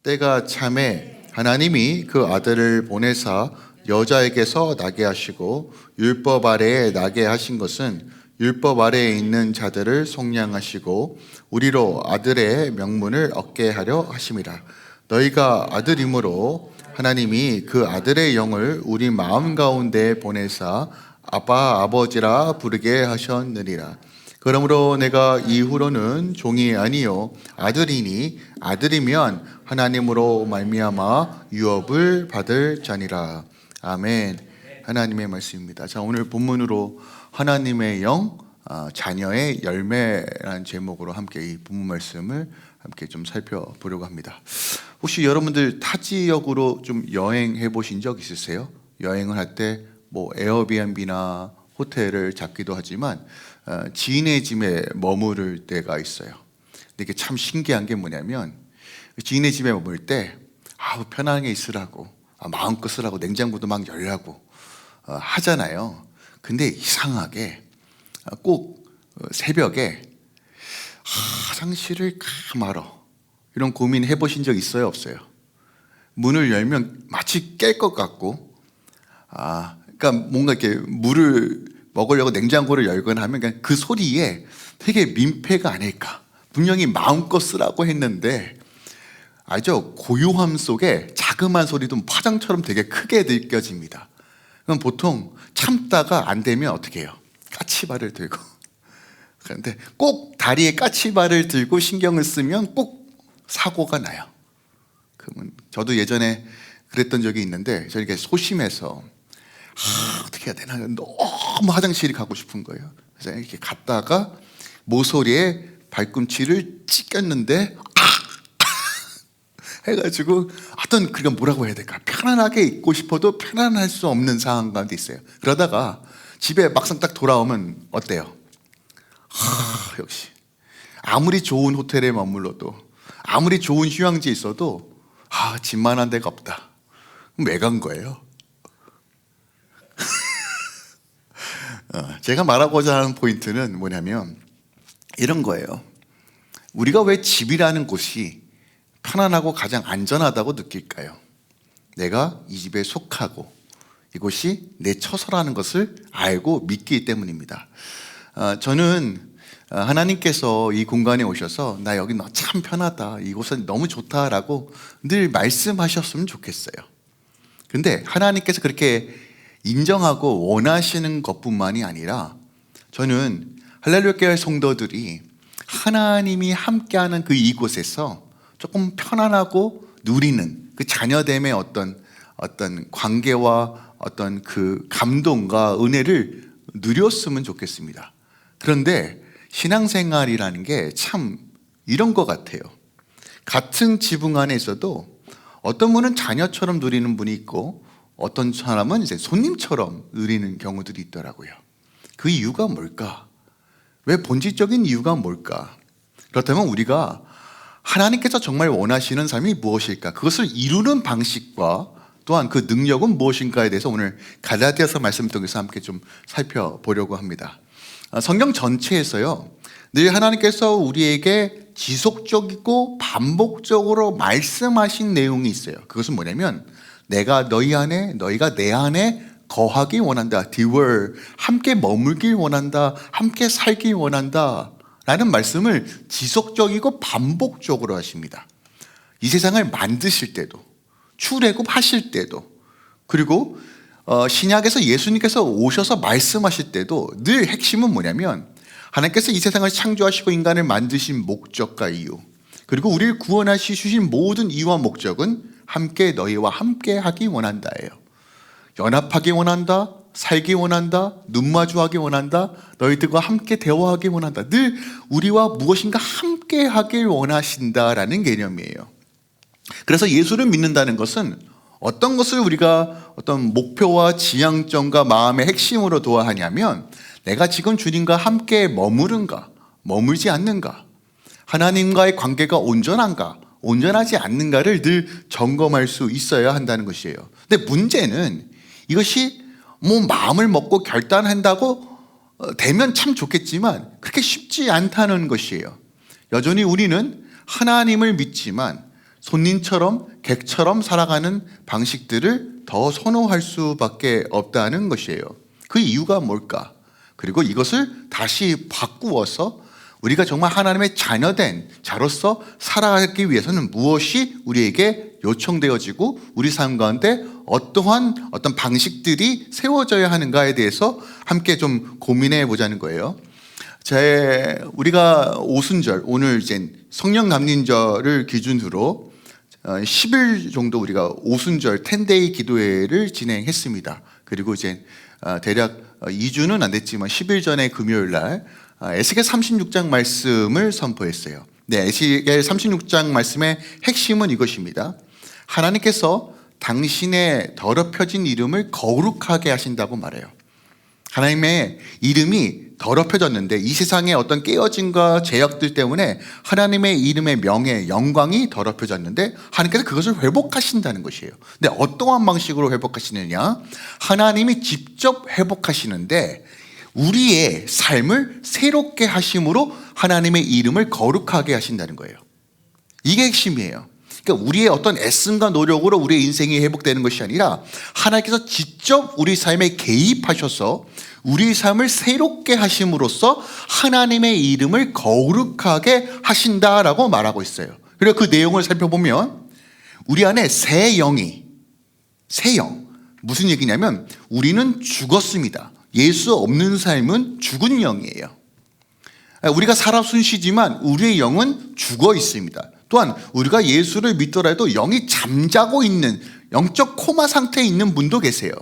때가 참에 하나님이 그 아들을 보내사 여자에게서 나게 하시고 율법 아래에 나게 하신 것은 율법 아래에 있는 자들을 속량하시고 우리로 아들의 명분을 얻게 하려 하심이라. 너희가 아들이므로 하나님이 그 아들의 영을 우리 마음 가운데 보내사 아빠 아버지라 부르게 하셨느니라. 그러므로 내가 이후로는 종이 아니요 아들이니 아들이면 하나님으로 말미암아 유업을 받을 자니라. 아멘. 하나님의 말씀입니다. 자, 오늘 본문으로 하나님의 영, 자녀의 열매라는 제목으로 함께 이 본문 말씀을 함께 좀 살펴보려고 합니다. 혹시 여러분들 타 지역으로 좀 여행해 보신 적 있으세요? 여행을 할 때 뭐 에어비앤비나 호텔을 잡기도 하지만 지인의 집에 머무를 때가 있어요. 근데 이게 참 신기한 게 뭐냐면 지인의 집에 머물 때 편안하게 있으라고 마음껏 쓰라고 냉장고도 막 열라고 하잖아요. 근데 이상하게 꼭 새벽에 화장실을 가마러 이런 고민 해보신 적 있어요? 없어요? 문을 열면 마치 깰 것 같고 그러니까 뭔가 이렇게 물을 먹으려고 냉장고를 열거나 하면 그냥 그 소리에 되게 민폐가 아닐까. 분명히 마음껏 쓰라고 했는데 알죠? 고요함 속에 자그마한 소리도 파장처럼 되게 크게 느껴집니다. 그럼 보통 참다가 안 되면 어떻게 해요? 까치발을 들고. 그런데 꼭 다리에 까치발을 들고 신경을 쓰면 꼭 사고가 나요. 그러면 저도 예전에 그랬던 적이 있는데 저 이렇게 소심해서 어떻게 해야 되나 너무 화장실이 가고 싶은 거예요. 그래서 이렇게 갔다가 모서리에 발꿈치를 찢겼는데 해가지고 어떤 그러니까 뭐라고 해야 될까? 편안하게 있고 싶어도 편안할 수 없는 상황 가운데 있어요. 그러다가 집에 막상 딱 돌아오면 어때요? 역시 아무리 좋은 호텔에 머물러도 아무리 좋은 휴양지에 있어도 집만한 데가 없다. 그럼 왜 간 거예요? 제가 말하고자 하는 포인트는 뭐냐면 이런 거예요. 우리가 왜 집이라는 곳이 편안하고 가장 안전하다고 느낄까요? 내가 이 집에 속하고 이곳이 내 처소라는 것을 알고 믿기 때문입니다. 저는 하나님께서 이 공간에 오셔서 나 여기 참 편하다, 이곳은 너무 좋다라고 늘 말씀하셨으면 좋겠어요. 근데 하나님께서 그렇게 인정하고 원하시는 것뿐만이 아니라 저는 할렐루야 교회 성도들이 하나님이 함께하는 그 이곳에서 조금 편안하고 누리는 그 자녀됨의 어떤 관계와 어떤 그 감동과 은혜를 누렸으면 좋겠습니다. 그런데 신앙생활이라는 게 참 이런 것 같아요. 같은 지붕 안에 있어도 어떤 분은 자녀처럼 누리는 분이 있고 어떤 사람은 이제 손님처럼 누리는 경우들이 있더라고요. 그 이유가 뭘까? 왜 본질적인 이유가 뭘까? 그렇다면 우리가 하나님께서 정말 원하시는 삶이 무엇일까? 그것을 이루는 방식과 또한 그 능력은 무엇인가에 대해서 오늘 갈라디아서 말씀을 통해서 함께 좀 살펴보려고 합니다. 성경 전체에서요, 늘 하나님께서 우리에게 지속적이고 반복적으로 말씀하신 내용이 있어요. 그것은 뭐냐면 내가 너희 안에, 너희가 내 안에 거하기 원한다. dwell, 함께 머물길 원한다. 함께 살길 원한다. 라는 말씀을 지속적이고 반복적으로 하십니다. 이 세상을 만드실 때도, 출애굽하실 때도, 그리고 신약에서 예수님께서 오셔서 말씀하실 때도 늘 핵심은 뭐냐면 하나님께서 이 세상을 창조하시고 인간을 만드신 목적과 이유, 그리고 우리를 구원하시신 모든 이유와 목적은 함께 너희와 함께 하기 원한다예요. 연합하기 원한다, 살기 원한다, 눈마주하기 원한다, 너희들과 함께 대화하기 원한다. 늘 우리와 무엇인가 함께 하길 원하신다라는 개념이에요. 그래서 예수를 믿는다는 것은 어떤 것을 우리가 어떤 목표와 지향점과 마음의 핵심으로 둬야 하냐면 내가 지금 주님과 함께 머무른가, 머물지 않는가, 하나님과의 관계가 온전한가, 온전하지 않는가를 늘 점검할 수 있어야 한다는 것이에요. 근데 문제는 이것이 마음을 먹고 결단한다고 되면 참 좋겠지만 그렇게 쉽지 않다는 것이에요. 여전히 우리는 하나님을 믿지만 손님처럼 객처럼 살아가는 방식들을 더 선호할 수밖에 없다는 것이에요. 그 이유가 뭘까? 그리고 이것을 다시 바꾸어서 우리가 정말 하나님의 자녀된 자로서 살아가기 위해서는 무엇이 우리에게 요청되어지고 우리 삶 가운데 어떠한 어떤 방식들이 세워져야 하는가에 대해서 함께 좀 고민해 보자는 거예요. 우리가 오순절, 오늘 이제 성령 감림절을 기준으로 10일 정도 우리가 오순절 10데이 기도회를 진행했습니다. 그리고 이제 대략 2주는 안 됐지만 10일 전에 금요일 날 에스겔 36장 말씀을 선포했어요. 네, 에스겔 36장 말씀의 핵심은 이것입니다. 하나님께서 당신의 더럽혀진 이름을 거룩하게 하신다고 말해요. 하나님의 이름이 더럽혀졌는데 이 세상의 어떤 깨어짐과 제약들 때문에 하나님의 이름의 명예, 영광이 더럽혀졌는데 하나님께서 그것을 회복하신다는 것이에요. 근데 어떠한 방식으로 회복하시느냐? 하나님이 직접 회복하시는데 우리의 삶을 새롭게 하심으로 하나님의 이름을 거룩하게 하신다는 거예요. 이게 핵심이에요. 그러니까 우리의 어떤 애씀과 노력으로 우리의 인생이 회복되는 것이 아니라 하나님께서 직접 우리 삶에 개입하셔서 우리 삶을 새롭게 하심으로써 하나님의 이름을 거룩하게 하신다라고 말하고 있어요. 그리고 그 내용을 살펴보면 우리 안에 새 영이, 새 영, 무슨 얘기냐면 우리는 죽었습니다. 예수 없는 삶은 죽은 영이에요. 우리가 살아 숨쉬지만 우리의 영은 죽어 있습니다. 또한 우리가 예수를 믿더라도 영이 잠자고 있는 영적 코마 상태에 있는 분도 계세요.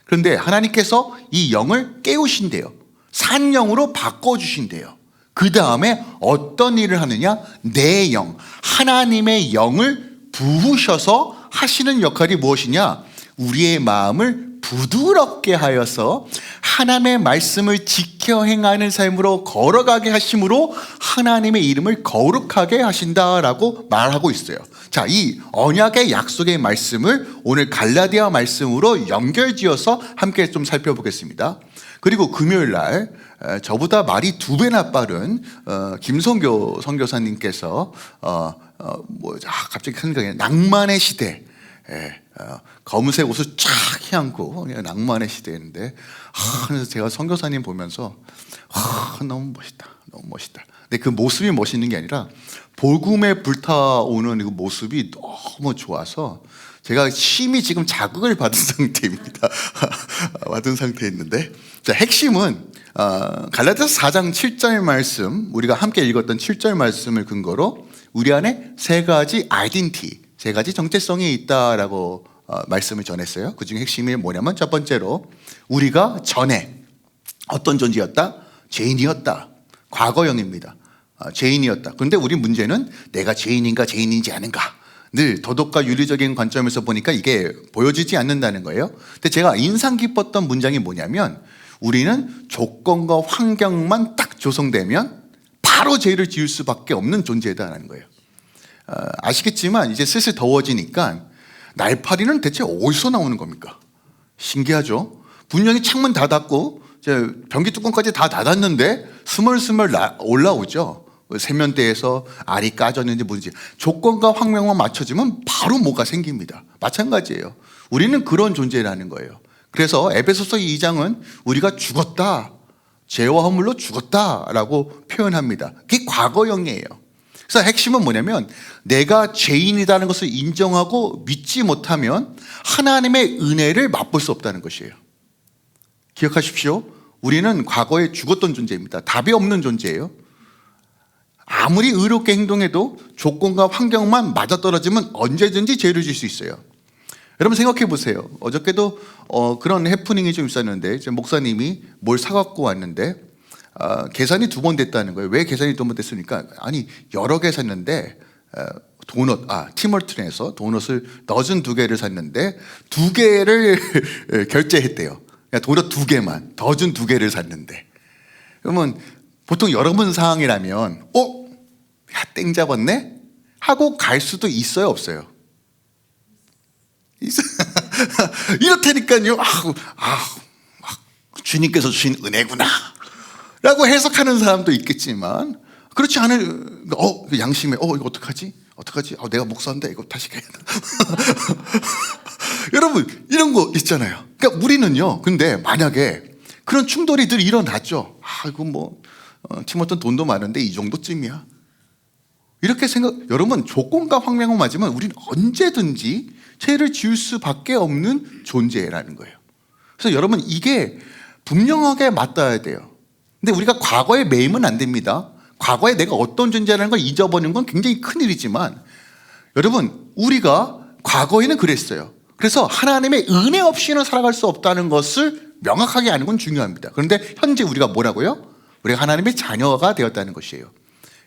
그런데 하나님께서 이 영을 깨우신대요. 산 영으로 바꿔주신대요. 그 다음에 어떤 일을 하느냐? 내 영, 하나님의 영을 부으셔서 하시는 역할이 무엇이냐? 우리의 마음을 부드럽게 하여서 하나님의 말씀을 지켜 행하는 삶으로 걸어가게 하심으로 하나님의 이름을 거룩하게 하신다라고 말하고 있어요. 자, 이 언약의 약속의 말씀을 오늘 갈라디아 말씀으로 연결지어서 함께 좀 살펴보겠습니다. 그리고 금요일 날 저보다 말이 2배나 빠른 김성교 선교사님께서 갑자기 생각이 낭만의 시대, 검은색 옷을 쫙 향고 낭만의 시대였는데 그래서 제가 선교사님 보면서 너무 멋있다, 너무 멋있다. 근데 그 모습이 멋있는 게 아니라 복음에 불타오는 그 모습이 너무 좋아서 제가 심히 지금 자극을 받은 상태입니다. 받은 상태였는데, 자, 핵심은 갈라디아서 4장 7절 말씀, 우리가 함께 읽었던 7절 말씀을 근거로 우리 안에 세 가지 아이덴티티, 세 가지 정체성이 있다라고 말씀을 전했어요. 그 중에 핵심이 뭐냐면 첫 번째로 우리가 전에 어떤 존재였다? 죄인이었다. 과거형입니다. 죄인이었다. 그런데 우리 문제는 내가 죄인인가 죄인인지 아닌가. 늘 도덕과 윤리적인 관점에서 보니까 이게 보여지지 않는다는 거예요. 근데 제가 인상 깊었던 문장이 뭐냐면 우리는 조건과 환경만 딱 조성되면 바로 죄를 지을 수밖에 없는 존재다라는 거예요. 아시겠지만 이제 슬슬 더워지니까 날파리는 대체 어디서 나오는 겁니까? 신기하죠? 분명히 창문 다 닫고 이제 변기 뚜껑까지 다 닫았는데 스멀스멀 올라오죠. 세면대에서 알이 까졌는지 뭔지 조건과 환경만 맞춰지면 바로 뭐가 생깁니다. 마찬가지예요. 우리는 그런 존재라는 거예요. 그래서 에베소서 2장은 우리가 죽었다, 죄와 허물로 죽었다라고 표현합니다. 그게 과거형이에요. 그래서 핵심은 뭐냐면 내가 죄인이라는 것을 인정하고 믿지 못하면 하나님의 은혜를 맛볼 수 없다는 것이에요. 기억하십시오. 우리는 과거에 죽었던 존재입니다. 답이 없는 존재예요. 아무리 의롭게 행동해도 조건과 환경만 맞아떨어지면 언제든지 죄를 질 수 있어요. 여러분 생각해 보세요. 어저께도 그런 해프닝이 좀 있었는데 목사님이 뭘 사갖고 왔는데 계산이 2번 됐다는 거예요. 왜 계산이 2번 됐습니까? 아니 여러 개 샀는데 티멀튼에서 도넛을 더즌 2개를 샀는데 2개를 결제했대요. 도넛 2개만 더즌 2개를 샀는데 그러면 보통 여러분 상황이라면 땡 잡았네? 하고 갈 수도 있어요, 없어요? 이렇다니까요. 주님께서 주신 은혜구나 라고 해석하는 사람도 있겠지만 그렇지 않은 양심에 이거 어떡하지? 내가 목사인데 이거 다시 가야 돼. 여러분 이런 거 있잖아요. 그러니까 우리는요. 근데 만약에 그런 충돌이 늘 일어났죠. 이거 뭐 팀어튼 돈도 많은데 이 정도쯤이야. 이렇게 여러분 조건과 환경을 맞으면 우리는 언제든지 죄를 지을 수밖에 없는 존재라는 거예요. 그래서 여러분 이게 분명하게 맞닿아야 돼요. 근데 우리가 과거에 매이면 안 됩니다. 과거에 내가 어떤 존재라는 걸 잊어버리는 건 굉장히 큰일이지만 여러분 우리가 과거에는 그랬어요. 그래서 하나님의 은혜 없이는 살아갈 수 없다는 것을 명확하게 아는 건 중요합니다. 그런데 현재 우리가 뭐라고요? 우리가 하나님의 자녀가 되었다는 것이에요.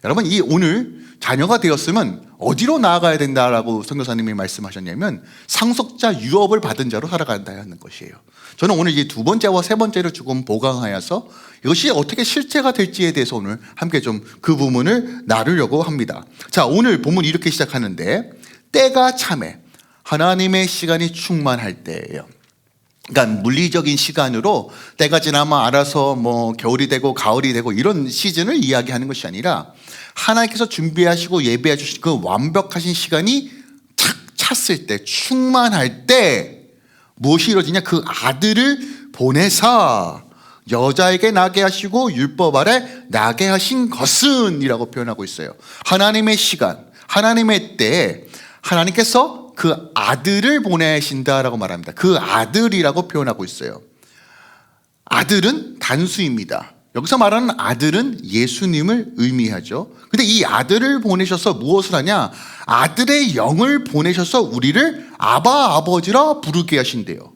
여러분 이 오늘 자녀가 되었으면 어디로 나아가야 된다라고 선교사님이 말씀하셨냐면 상속자 유업을 받은 자로 살아간다 하는 것이에요. 저는 오늘 이 두 번째와 세 번째를 조금 보강하여서 이것이 어떻게 실제가 될지에 대해서 오늘 함께 좀 그 부분을 나누려고 합니다. 자, 오늘 본문 이렇게 시작하는데 때가 참에 하나님의 시간이 충만할 때예요. 그러니까 물리적인 시간으로 때가 지나면 알아서 뭐 겨울이 되고 가을이 되고 이런 시즌을 이야기하는 것이 아니라 하나님께서 준비하시고 예배해 주신 그 완벽하신 시간이 탁 찼을 때 충만할 때 무엇이 이루어지냐? 그 아들을 보내사 여자에게 나게 하시고 율법 아래 나게 하신 것은 이라고 표현하고 있어요. 하나님의 시간, 하나님의 때에 하나님께서 그 아들을 보내신다라고 말합니다. 그 아들이라고 표현하고 있어요. 아들은 단수입니다. 여기서 말하는 아들은 예수님을 의미하죠. 근데 이 아들을 보내셔서 무엇을 하냐? 아들의 영을 보내셔서 우리를 아바 아버지라 부르게 하신대요.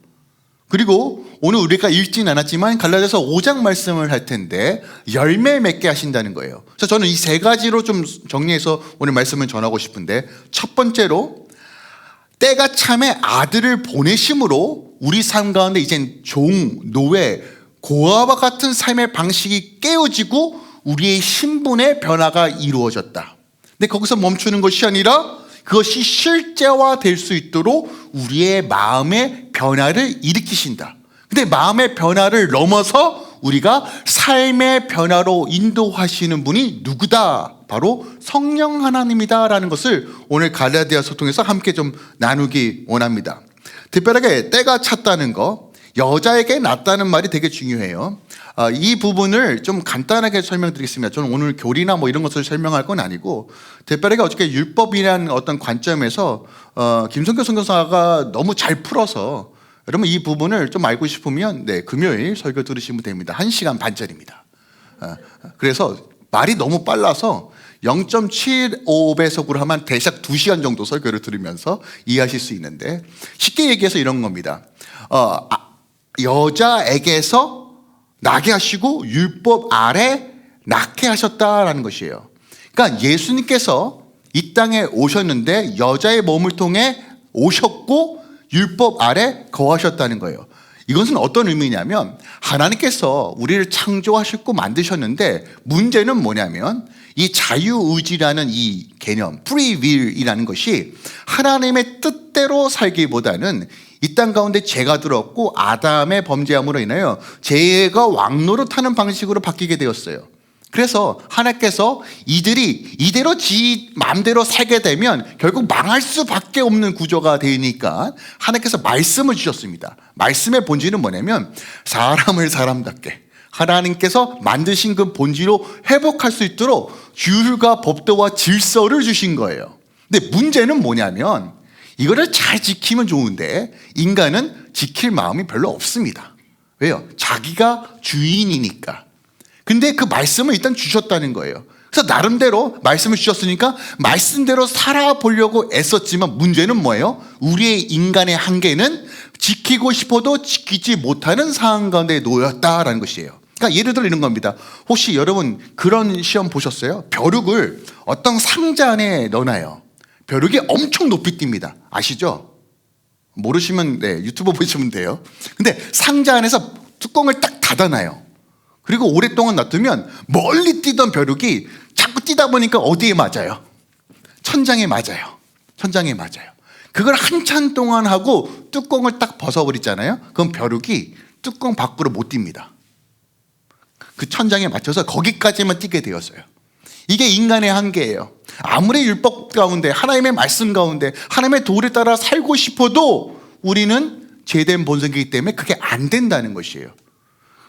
그리고 오늘 우리가 읽진 않았지만 갈라디아서 5장 말씀을 할 텐데 열매 맺게 하신다는 거예요. 그래서 저는 이 세 가지로 좀 정리해서 오늘 말씀을 전하고 싶은데 첫 번째로 때가 참에 아들을 보내심으로 우리 삶 가운데 이젠 종, 노예, 고아와 같은 삶의 방식이 깨어지고 우리의 신분의 변화가 이루어졌다. 근데 거기서 멈추는 것이 아니라 그것이 실제화될 수 있도록 우리의 마음의 변화를 일으키신다. 근데 마음의 변화를 넘어서 우리가 삶의 변화로 인도하시는 분이 누구다? 바로 성령 하나님이다라는 것을 오늘 갈라디아서 통해서 함께 좀 나누기 원합니다. 특별하게 때가 찼다는 거, 여자에게 낳았다는 말이 되게 중요해요. 이 부분을 좀 간단하게 설명드리겠습니다. 저는 오늘 교리나 뭐 이런 것을 설명할 건 아니고 특별하게 어떻게 율법이라는 어떤 관점에서 김성교 선교사가 너무 잘 풀어서 여러분 이 부분을 좀 알고 싶으면 금요일 설교 들으시면 됩니다. 1시간 반짜리입니다. 그래서 말이 너무 빨라서 0.75배속으로 하면 대략 2시간 정도 설교를 들으면서 이해하실 수 있는데 쉽게 얘기해서 이런 겁니다. 여자에게서 나게 하시고 율법 아래 낳게 하셨다라는 것이에요. 그러니까 예수님께서 이 땅에 오셨는데 여자의 몸을 통해 오셨고 율법 아래 거하셨다는 거예요. 이것은 어떤 의미냐면 하나님께서 우리를 창조하셨고 만드셨는데 문제는 뭐냐면 이 자유의지라는 이 개념, free will이라는 것이 하나님의 뜻대로 살기보다는 이 땅 가운데 죄가 들었고 아담의 범죄함으로 인하여 죄가 왕노릇하는 방식으로 바뀌게 되었어요. 그래서 하나님께서 이들이 이대로 지 마음대로 살게 되면 결국 망할 수밖에 없는 구조가 되니까 하나님께서 말씀을 주셨습니다. 말씀의 본질은 뭐냐면 사람을 사람답게 하나님께서 만드신 그 본질로 회복할 수 있도록 규율과 법도와 질서를 주신 거예요. 근데 문제는 뭐냐면 이거를 잘 지키면 좋은데 인간은 지킬 마음이 별로 없습니다. 왜요? 자기가 주인이니까. 근데 그 말씀을 일단 주셨다는 거예요. 그래서 나름대로 말씀을 주셨으니까 말씀대로 살아보려고 애썼지만 문제는 뭐예요? 우리의 인간의 한계는 지키고 싶어도 지키지 못하는 상황 가운데 놓였다라는 것이에요. 그러니까 예를 들어 이런 겁니다. 혹시 여러분 그런 시험 보셨어요? 벼룩을 어떤 상자 안에 넣어놔요. 벼룩이 엄청 높이 뜁니다. 아시죠? 모르시면 유튜브 보시면 돼요. 근데 상자 안에서 뚜껑을 딱 닫아놔요. 그리고 오랫동안 놔두면 멀리 뛰던 벼룩이 자꾸 뛰다 보니까 어디에 맞아요? 천장에 맞아요. 천장에 맞아요. 그걸 한참 동안 하고 뚜껑을 딱 벗어버리잖아요. 그럼 벼룩이 뚜껑 밖으로 못 뜁니다. 그 천장에 맞춰서 거기까지만 뛰게 되었어요. 이게 인간의 한계예요. 아무리 율법 가운데, 하나님의 말씀 가운데, 하나님의 도를 따라 살고 싶어도 우리는 죄된 본성이기 때문에 그게 안 된다는 것이에요.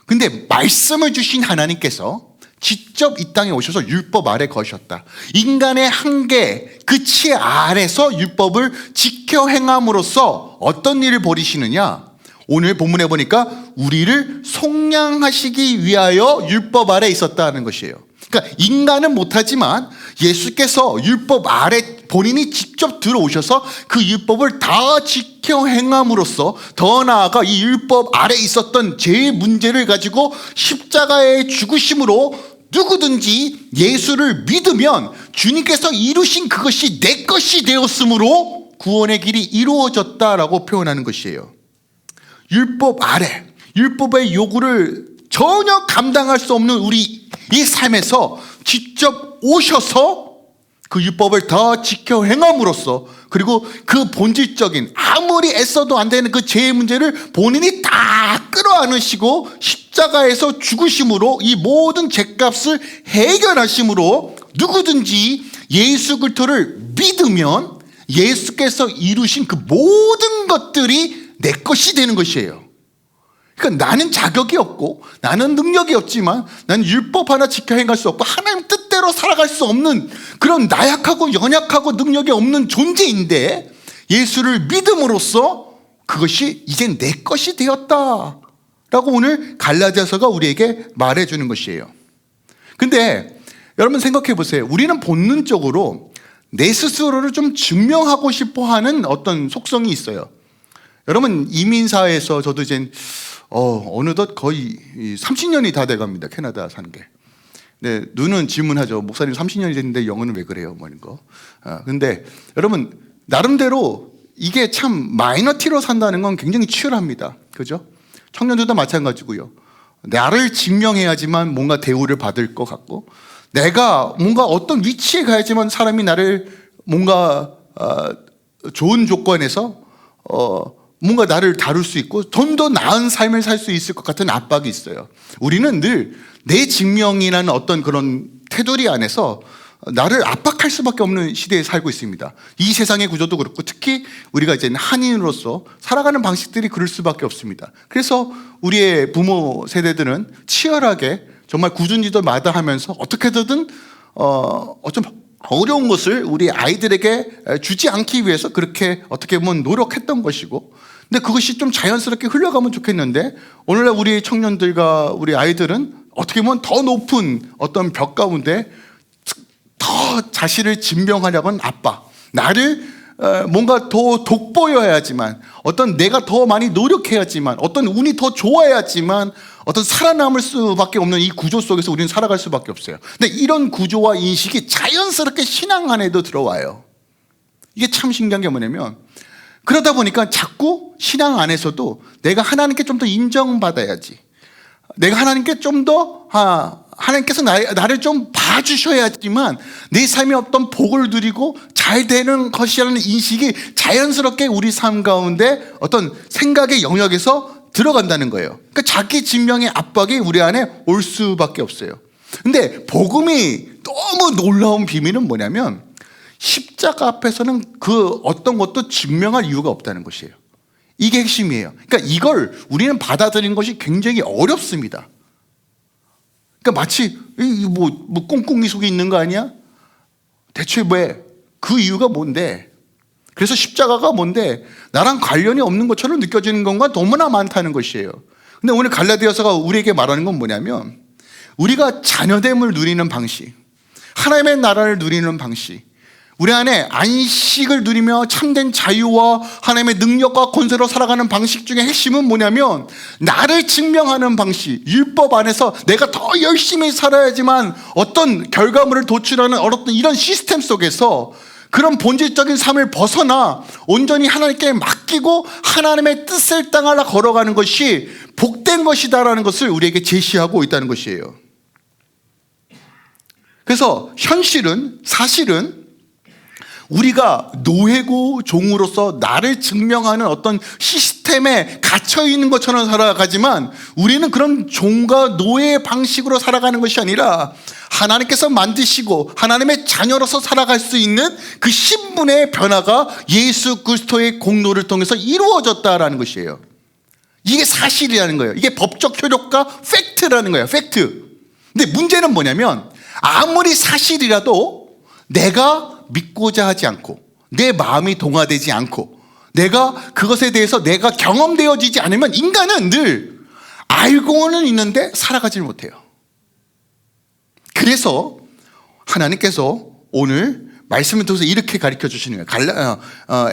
근데 말씀을 주신 하나님께서 직접 이 땅에 오셔서 율법 아래 거셨다. 인간의 한계, 그 치 아래서 율법을 지켜 행함으로써 어떤 일을 벌이시느냐? 오늘 본문에 보니까 우리를 속량하시기 위하여 율법 아래 있었다는 것이에요. 그러니까 인간은 못하지만 예수께서 율법 아래 본인이 직접 들어오셔서 그 율법을 다 지켜 행함으로써 더 나아가 이 율법 아래 있었던 죄의 문제를 가지고 십자가의 죽으심으로 누구든지 예수를 믿으면 주님께서 이루신 그것이 내 것이 되었으므로 구원의 길이 이루어졌다라고 표현하는 것이에요. 율법 아래, 율법의 요구를 전혀 감당할 수 없는 우리 이 삶에서 직접 오셔서 그 율법을 더 지켜 행함으로써, 그리고 그 본질적인 아무리 애써도 안 되는 그 죄의 문제를 본인이 다 끌어안으시고 십자가에서 죽으심으로 이 모든 죄값을 해결하심으로 누구든지 예수 그리스도를 믿으면 예수께서 이루신 그 모든 것들이 내 것이 되는 것이에요. 그러니까 나는 자격이 없고 나는 능력이 없지만 나는 율법 하나 지켜 행할 수 없고 하나님 뜻대로 살아갈 수 없는 그런 나약하고 연약하고 능력이 없는 존재인데, 예수를 믿음으로써 그것이 이제 내 것이 되었다 라고 오늘 갈라디아서가 우리에게 말해주는 것이에요. 근데 여러분 생각해 보세요. 우리는 본능적으로 내 스스로를 좀 증명하고 싶어 하는 어떤 속성이 있어요. 여러분 이민사회에서 저도 이제 어느덧 거의 30년이 다 돼갑니다. 캐나다 사는 게. 네, 눈은 질문하죠. 목사님 30년이 됐는데 영어는 왜 그래요? 뭐 이런 거. 근데 여러분 나름대로 이게 참 마이너티로 산다는 건 굉장히 치열합니다. 그죠? 청년들도 마찬가지고요. 나를 증명해야지만 뭔가 대우를 받을 것 같고, 내가 뭔가 어떤 위치에 가야지만 사람이 나를 뭔가 좋은 조건에서 뭔가 나를 다룰 수 있고 좀 더 나은 삶을 살 수 있을 것 같은 압박이 있어요. 우리는 늘 내 증명이라는 어떤 그런 테두리 안에서 나를 압박할 수밖에 없는 시대에 살고 있습니다. 이 세상의 구조도 그렇고 특히 우리가 이제 한인으로서 살아가는 방식들이 그럴 수밖에 없습니다. 그래서 우리의 부모 세대들은 치열하게 정말 구준지도 마다하면서 어떻게든 좀 어려운 것을 우리 아이들에게 주지 않기 위해서 그렇게 어떻게 보면 노력했던 것이고, 근데 그것이 좀 자연스럽게 흘러가면 좋겠는데 오늘날 우리 청년들과 우리 아이들은 어떻게 보면 더 높은 어떤 벽 가운데 더 자신을 증명하려고 압박, 나를 뭔가 더 돋보여야지만, 어떤 내가 더 많이 노력해야지만, 어떤 운이 더 좋아야지만 어떤 살아남을 수밖에 없는 이 구조 속에서 우리는 살아갈 수밖에 없어요. 근데 이런 구조와 인식이 자연스럽게 신앙 안에도 들어와요. 이게 참 신기한 게 뭐냐면, 그러다 보니까 자꾸 신앙 안에서도 내가 하나님께 좀 더 인정받아야지, 내가 하나님께 좀 더 하나님께서 나를 좀 봐주셔야지만 내 삶에 어떤 복을 누리고 잘 되는 것이라는 인식이 자연스럽게 우리 삶 가운데 어떤 생각의 영역에서 들어간다는 거예요. 그러니까 자기 증명의 압박이 우리 안에 올 수밖에 없어요. 근데 복음이 너무 놀라운 비밀은 뭐냐면, 십자가 앞에서는 그 어떤 것도 증명할 이유가 없다는 것이에요. 이게 핵심이에요. 그러니까 이걸 우리는 받아들이는 것이 굉장히 어렵습니다. 그러니까 마치 뭐 꽁꽁이 속에 있는 거 아니야? 대체 왜? 그 이유가 뭔데? 그래서 십자가가 뭔데? 나랑 관련이 없는 것처럼 느껴지는 건가 너무나 많다는 것이에요. 근데 오늘 갈라디아서가 우리에게 말하는 건 뭐냐면, 우리가 자녀됨을 누리는 방식, 하나님의 나라를 누리는 방식, 우리 안에 안식을 누리며 참된 자유와 하나님의 능력과 권세로 살아가는 방식 중에 핵심은 뭐냐면, 나를 증명하는 방식, 율법 안에서 내가 더 열심히 살아야지만 어떤 결과물을 도출하는 어떤 이런 시스템 속에서 그런 본질적인 삶을 벗어나 온전히 하나님께 맡기고 하나님의 뜻을 따라 걸어가는 것이 복된 것이다라는 것을 우리에게 제시하고 있다는 것이에요. 그래서 사실은 우리가 노예고 종으로서 나를 증명하는 어떤 시스템에 갇혀있는 것처럼 살아가지만, 우리는 그런 종과 노예의 방식으로 살아가는 것이 아니라 하나님께서 만드시고 하나님의 자녀로서 살아갈 수 있는 그 신분의 변화가 예수 그리스도의 공로를 통해서 이루어졌다라는 것이에요. 이게 사실이라는 거예요. 이게 법적 효력과 팩트라는 거예요. 팩트. 근데 문제는 뭐냐면 아무리 사실이라도 내가 믿고자 하지 않고 내 마음이 동화되지 않고 내가 그것에 대해서 내가 경험되어지지 않으면 인간은 늘 알고는 있는데 살아가지 못해요. 그래서 하나님께서 오늘 말씀을 통해서 이렇게 가르쳐 주시는 거예요.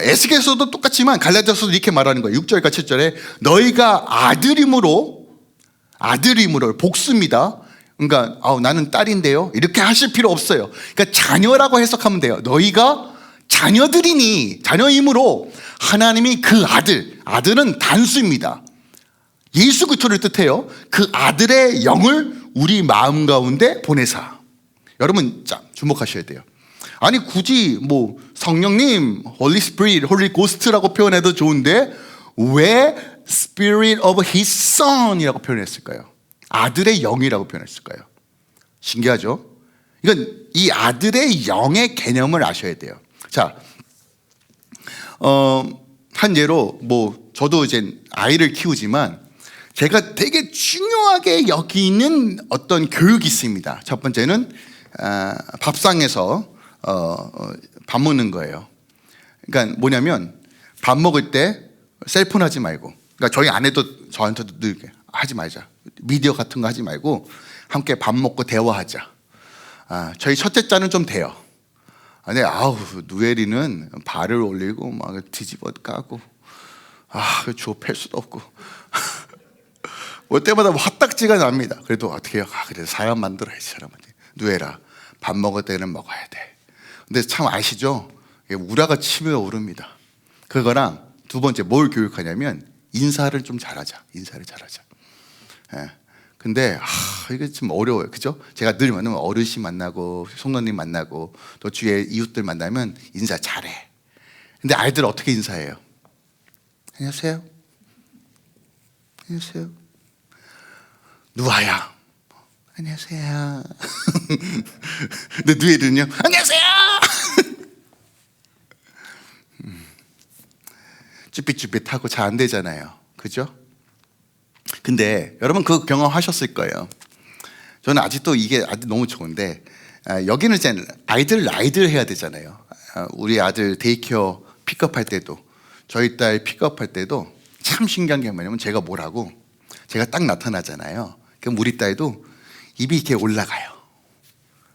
에스겔서도 똑같지만 갈라디아서도 이렇게 말하는 거예요. 6절과 7절에 너희가 아들임으로 복수입니다. 그러니까 나는 딸인데요 이렇게 하실 필요 없어요. 그러니까 자녀라고 해석하면 돼요. 너희가 자녀이므로 하나님이 그 아들은 단수입니다. 예수 그리스도를 뜻해요. 그 아들의 영을 우리 마음 가운데 보내사. 여러분 자 주목하셔야 돼요. 아니 굳이 뭐 성령님, Holy Spirit, Holy Ghost라고 표현해도 좋은데 왜 Spirit of His Son이라고 표현했을까요? 아들의 영이라고 표현했을까요? 신기하죠? 이건 이 아들의 영의 개념을 아셔야 돼요. 자, 한 예로 뭐 저도 이제 아이를 키우지만 제가 되게 중요하게 여기는 어떤 교육이 있습니다. 첫 번째는 밥상에서 밥 먹는 거예요. 그러니까 뭐냐면 밥 먹을 때 셀폰 하지 말고, 그러니까 저희 아내도 저한테도 늘 하지 말자. 미디어 같은 거 하지 말고 함께 밥 먹고 대화하자. 저희 첫째 짤은 좀 돼요. 근데 누에리는 발을 올리고 막 뒤집어 까고 주워 팰 수도 없고 올 때마다 화딱지가 납니다. 그래도 어떻게 해요? 그래도 사람 만들어야지 사람한테. 누에라 밥 먹을 때는 먹어야 돼. 근데 참 아시죠? 우라가 치며 오릅니다. 그거랑 두 번째 뭘 교육하냐면 인사를 좀 잘하자. 인사를 잘하자. 예. 근데 이게 좀 어려워요. 그죠? 제가 늘 만나면 어르신 만나고 송로님 만나고 또 주위에 이웃들 만나면 인사 잘해. 근데 아이들 어떻게 인사해요? 안녕하세요. 안녕하세요. 누아야. 안녕하세요. 근데 누에는요? 안녕하세요. 쭈삣쭈삣하고 잘 안 되잖아요. 그죠? 근데 여러분 그 경험하셨을 거예요. 저는 아직도 이게 아주 너무 좋은데 여기는 이제 아이들 해야 되잖아요. 우리 아들 데이케어 픽업할 때도 저희 딸 픽업할 때도 참 신기한 게 뭐냐면 제가 뭐라고 제가 딱 나타나잖아요. 그럼 우리 딸도 입이 이렇게 올라가요.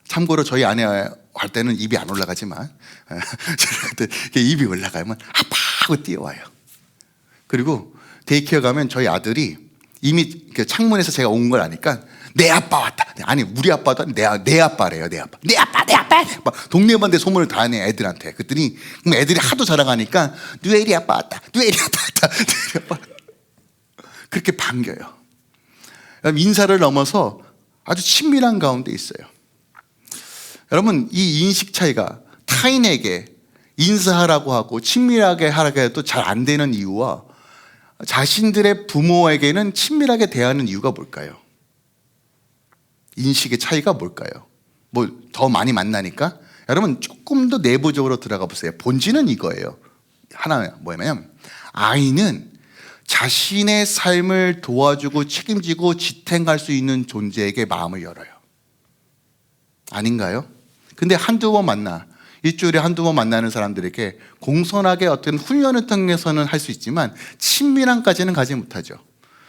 참고로 저희 아내 할 때는 입이 안 올라가지만 입이 올라가면 아빠 하고 뛰어와요. 그리고 데이케어 가면 저희 아들이 이미 창문에서 제가 온 걸 아니까 내 아빠 왔다. 아니 우리 아빠도 내 아빠래요. 내 아빠. 동네반대 소문을 다 하네 애들한테. 그랬더니 애들이 하도 자랑하니까 누에리 아빠 왔다. 누에리 아빠. 그렇게 반겨요. 인사를 넘어서 아주 친밀한 가운데 있어요. 여러분 이 인식 차이가 타인에게 인사하라고 하고 친밀하게 하라고 해도 잘 안 되는 이유와 자신들의 부모에게는 친밀하게 대하는 이유가 뭘까요? 인식의 차이가 뭘까요? 뭐 더 많이 만나니까? 여러분 조금 더 내부적으로 들어가 보세요. 본질은 이거예요. 하나 뭐냐면 아이는 자신의 삶을 도와주고 책임지고 지탱할 수 있는 존재에게 마음을 열어요. 아닌가요? 근데 한두 번 만나 일주일에 한두 번 만나는 사람들에게 공손하게 어떤 훈련을 통해서는 할 수 있지만 친밀함까지는 가지 못하죠.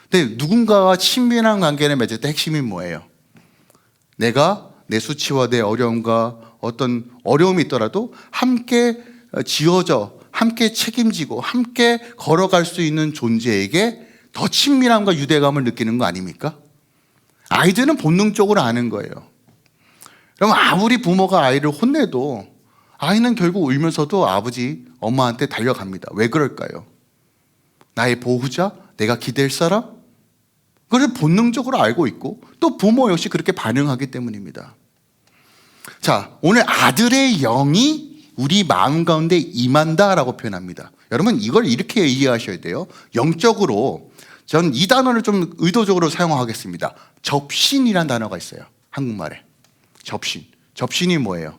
근데 누군가와 친밀한 관계를 맺을 때 핵심이 뭐예요? 내가 내 수치와 내 어려움과 어떤 어려움이 있더라도 함께 지어져 함께 책임지고 함께 걸어갈 수 있는 존재에게 더 친밀함과 유대감을 느끼는 거 아닙니까? 아이들은 본능적으로 아는 거예요. 그럼 아무리 부모가 아이를 혼내도 아이는 결국 울면서도 아버지, 엄마한테 달려갑니다. 왜 그럴까요? 나의 보호자, 내가 기댈 사람? 그걸 본능적으로 알고 있고 또 부모 역시 그렇게 반응하기 때문입니다. 자, 오늘 아들의 영이 우리 마음 가운데 임한다라고 표현합니다. 여러분 이걸 이렇게 이해하셔야 돼요. 영적으로 전 이 단어를 좀 의도적으로 사용하겠습니다. 접신이라는 단어가 있어요. 한국말에. 접신이 뭐예요?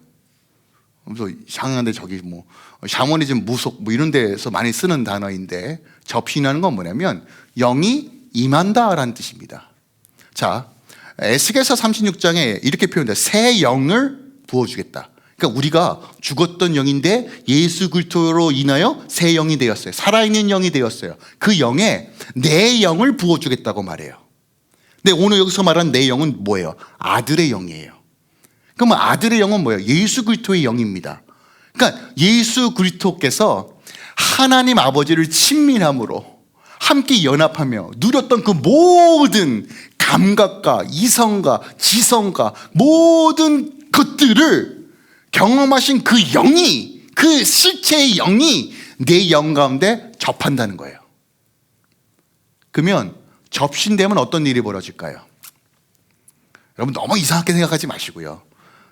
그래서 이상한데 저기 뭐 샤머니즘 무속 뭐 이런 데서 많이 쓰는 단어인데, 접신이라는 건 뭐냐면 영이 임한다라는 뜻입니다. 자, 에스겔서 36장에 이렇게 표현돼요. 새 영을 부어주겠다. 그러니까 우리가 죽었던 영인데 예수 그리스도로 인하여 새 영이 되었어요. 살아있는 영이 되었어요. 그 영에 내 영을 부어주겠다고 말해요. 근데 오늘 여기서 말하는 내 영은 뭐예요? 아들의 영이에요. 그럼 아들의 영은 뭐예요? 예수 그리스도의 영입니다. 그러니까 예수 그리스도께서 하나님 아버지를 친밀함으로 함께 연합하며 누렸던 그 모든 감각과 이성과 지성과 모든 것들을 경험하신 그 영이, 그 실체의 영이 내 영 가운데 접한다는 거예요. 그러면 접신되면 어떤 일이 벌어질까요? 여러분 너무 이상하게 생각하지 마시고요.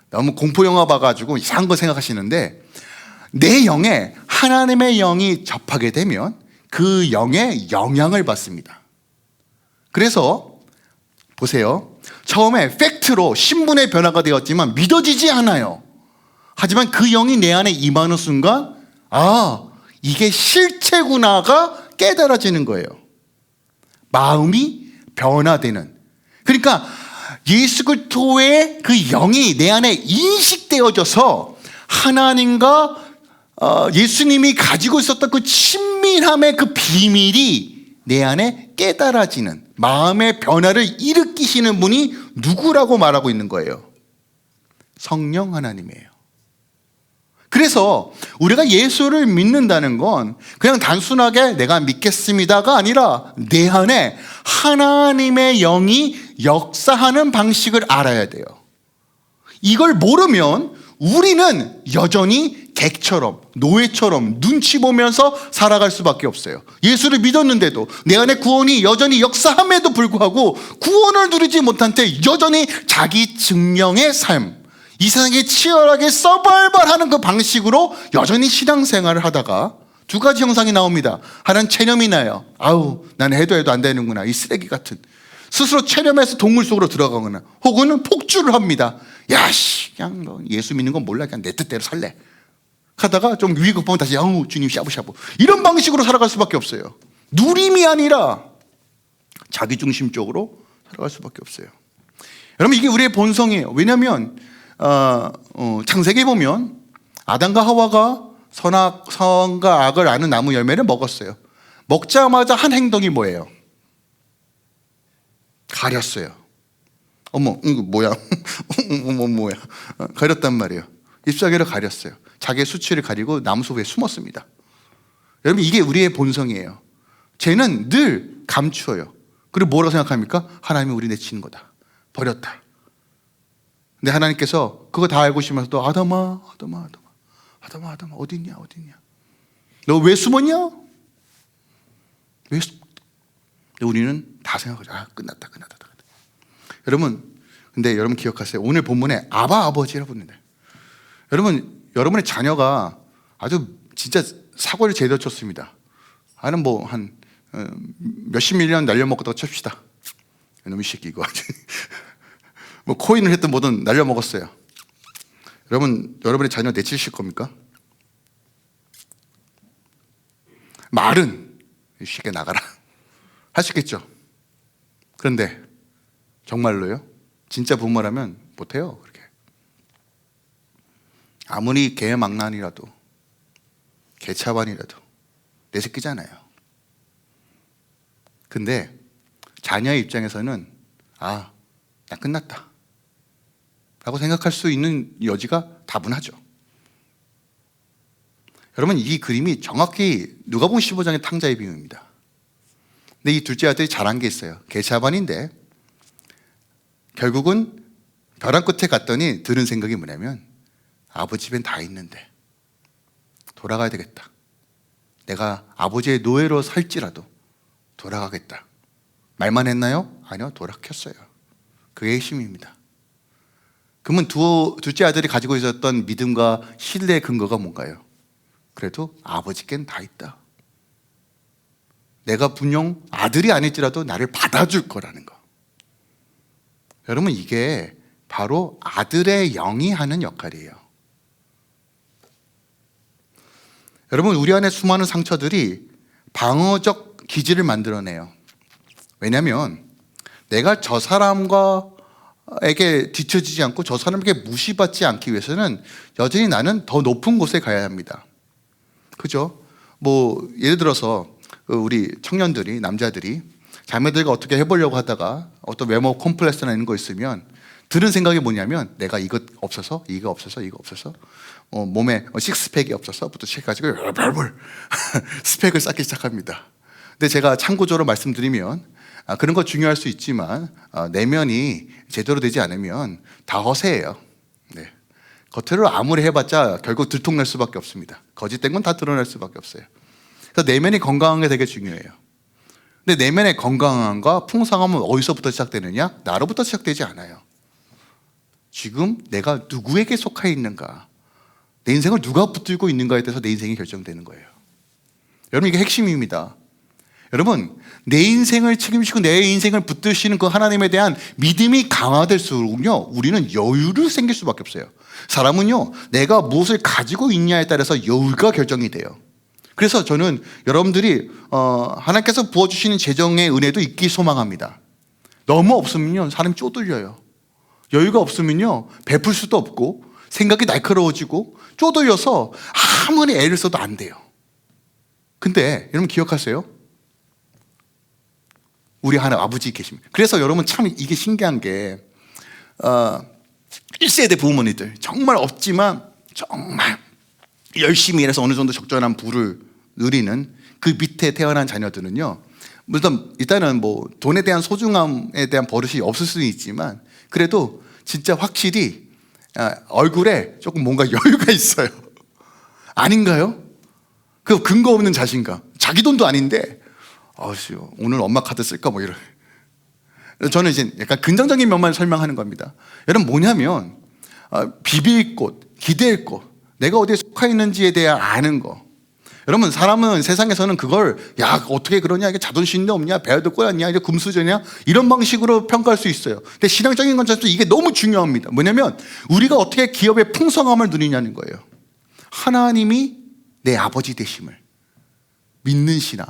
너무 공포영화 봐가지고 이상한 거 생각하시는데, 내 영에 하나님의 영이 접하게 되면 그 영의 영향을 받습니다. 그래서 보세요. 처음에 팩트로 신분의 변화가 되었지만 믿어지지 않아요. 하지만 그 영이 내 안에 임하는 순간, 아, 이게 실체구나가 깨달아지는 거예요. 마음이 변화되는. 그러니까 예수 그리스도의 그 영이 내 안에 인식되어져서 하나님과 예수님이 가지고 있었던 그 친밀함의 그 비밀이 내 안에 깨달아지는, 마음의 변화를 일으키시는 분이 누구라고 말하고 있는 거예요? 성령 하나님이에요. 그래서 우리가 예수를 믿는다는 건 그냥 단순하게 내가 믿겠습니다가 아니라 내 안에 하나님의 영이 역사하는 방식을 알아야 돼요. 이걸 모르면 우리는 여전히 객처럼, 노예처럼 눈치 보면서 살아갈 수밖에 없어요. 예수를 믿었는데도 내 안에 구원이 여전히 역사함에도 불구하고 구원을 누리지 못한 채 여전히 자기 증명의 삶, 이 세상에 치열하게 서바이벌하는 그 방식으로 여전히 신앙생활을 하다가 두 가지 형상이 나옵니다. 하나는 체념이 나요. 아우, 난 해도 안 되는구나, 이 쓰레기 같은. 스스로 체념해서 동물 속으로 들어가거나, 혹은 폭주를 합니다. 야씨, 그냥 너 예수 믿는 건 몰라, 그냥 내 뜻대로 살래 하다가 좀 위기 급하면 다시 아우 주님 샤브샤브, 이런 방식으로 살아갈 수밖에 없어요. 누림이 아니라 자기중심적으로 살아갈 수밖에 없어요. 여러분, 이게 우리의 본성이에요. 왜냐하면 창세기에 보면 아담과 하와가 선과 악을 아는 나무 열매를 먹었어요. 먹자마자 한 행동이 뭐예요? 가렸어요. 어머, 이거 뭐야? 어머, 뭐야? 가렸단 말이에요. 잎사귀를 가렸어요. 자기의 수치를 가리고 나무 속에 숨었습니다. 여러분, 이게 우리의 본성이에요. 죄는 늘 감추어요. 그리고 뭐라고 생각합니까? 하나님이 우리 내치는 거다, 버렸다. 근데 하나님께서 그거 다 알고 계시면서도 아담아 어디 있냐? 너 왜 숨었냐? 근데 우리는 다 생각하죠. 아, 끝났다. 여러분, 근데 여러분 기억하세요. 오늘 본문에 아바 아버지라고 부르는데, 여러분의 자녀가 아주 진짜 사고를 제대로 쳤습니다. 나는 뭐 한 몇십 밀리언 날려먹었다고 칩시다. 이놈의 새끼 이거 뭐 코인을 했든 뭐든 날려먹었어요. 여러분의 자녀 내치실 겁니까? 말은 이 새끼 나가라 할 수 있겠죠. 그런데 정말로요? 진짜 부모라면 못해요. 그렇게. 아무리 개망난이라도 개차반이라도 내 새끼잖아요. 근데 자녀의 입장에서는 아, 나 끝났다 라고 생각할 수 있는 여지가 다분하죠. 여러분, 이 그림이 정확히 누가복음 15장의 탕자의 비유입니다. 근데 이 둘째 아들이 잘한 게 있어요. 개차반인데 결국은 벼랑 끝에 갔더니 드는 생각이 뭐냐면, 아버지 집엔 다 있는데 돌아가야 되겠다. 내가 아버지의 노예로 살지라도 돌아가겠다. 말만 했나요? 아니요, 돌아켰어요. 그게 핵심입니다. 그러면 둘째 아들이 가지고 있었던 믿음과 신뢰의 근거가 뭔가요? 그래도 아버지께는 다 있다. 내가 분명 아들이 아닐지라도 나를 받아줄 거라는 거. 여러분, 이게 바로 아들의 영이 하는 역할이에요. 여러분, 우리 안에 수많은 상처들이 방어적 기지를 만들어내요. 왜냐하면 내가 저 사람에게 뒤처지지 않고 저 사람에게 무시받지 않기 위해서는 여전히 나는 더 높은 곳에 가야 합니다. 그죠? 예를 들어서 우리 청년들이, 남자들이 자매들과 어떻게 해보려고 하다가 어떤 외모 콤플렉스나 이런 거 있으면 드는 생각이 뭐냐면 내가 이거 없어서 몸에 식스팩이 없어서부터 시작해가지고 스펙을 쌓기 시작합니다. 근데 제가 참고적으로 말씀드리면 그런 거 중요할 수 있지만 내면이 제대로 되지 않으면 다 허세예요. 네. 겉으로 아무리 해봤자 결국 들통날 수밖에 없습니다. 거짓된 건 다 드러날 수밖에 없어요. 그래서 내면이 건강한 게 되게 중요해요. 근데 내면의 건강함과 풍성함은 어디서부터 시작되느냐? 나로부터 시작되지 않아요. 지금 내가 누구에게 속해 있는가, 내 인생을 누가 붙들고 있는가에 대해서 내 인생이 결정되는 거예요. 여러분, 이게 핵심입니다. 여러분, 내 인생을 책임지고 내 인생을 붙드시는 그 하나님에 대한 믿음이 강화될수록요, 우리는 여유를 생길 수밖에 없어요. 사람은요, 내가 무엇을 가지고 있냐에 따라서 여유가 결정이 돼요. 그래서 저는 여러분들이 하나님께서 부어주시는 재정의 은혜도 있기 소망합니다. 너무 없으면요, 사람이 쪼들려요. 여유가 없으면요, 베풀 수도 없고 생각이 날카로워지고 쪼들려서 아무리 애를 써도 안 돼요. 근데 여러분 기억하세요? 우리 하나님 아버지 계십니다. 그래서 여러분 참 이게 신기한 게 1세대 부모님들 정말 없지만 정말 열심히 일해서 어느 정도 적절한 부를 누리는 그 밑에 태어난 자녀들은요, 물론 일단은 돈에 대한 소중함에 대한 버릇이 없을 수는 있지만 그래도 진짜 확실히 얼굴에 조금 뭔가 여유가 있어요. 아닌가요? 그 근거 없는 자신감. 자기 돈도 아닌데 오늘 엄마 카드 쓸까 이런. 저는 이제 약간 긍정적인 면만 설명하는 겁니다. 여러분, 뭐냐면 비빌 곳, 기댈 곳, 내가 어디에 속해 있는지에 대해 아는 거. 여러분, 사람은 세상에서는 그걸 어떻게 그러냐, 이게 자존심도 없냐, 배워도 꼬였냐, 이게 금수저냐, 이런 방식으로 평가할 수 있어요. 근데 신앙적인 관점에서 이게 너무 중요합니다. 뭐냐면 우리가 어떻게 기업의 풍성함을 누리냐는 거예요. 하나님이 내 아버지 되심을 믿는 신앙.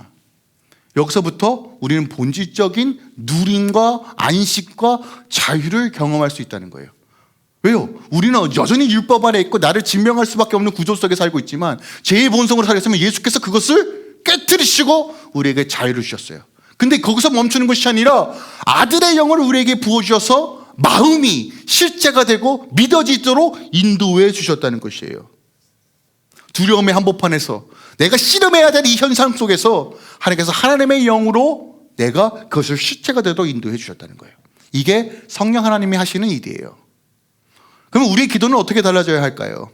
여기서부터 우리는 본질적인 누림과 안식과 자유를 경험할 수 있다는 거예요. 왜요? 우리는 여전히 율법 아래 있고 나를 증명할 수밖에 없는 구조 속에 살고 있지만 제 본성으로 살았으면 예수께서 그것을 깨트리시고 우리에게 자유를 주셨어요. 근데 거기서 멈추는 것이 아니라 아들의 영을 우리에게 부어주셔서 마음이 실제가 되고 믿어지도록 인도해 주셨다는 것이에요. 두려움의 한복판에서 내가 씨름해야 될 이 현상 속에서 하나님께서 하나님의 영으로 내가 그것을 실체가 되도록 인도해 주셨다는 거예요. 이게 성령 하나님이 하시는 일이에요. 그럼 우리의 기도는 어떻게 달라져야 할까요?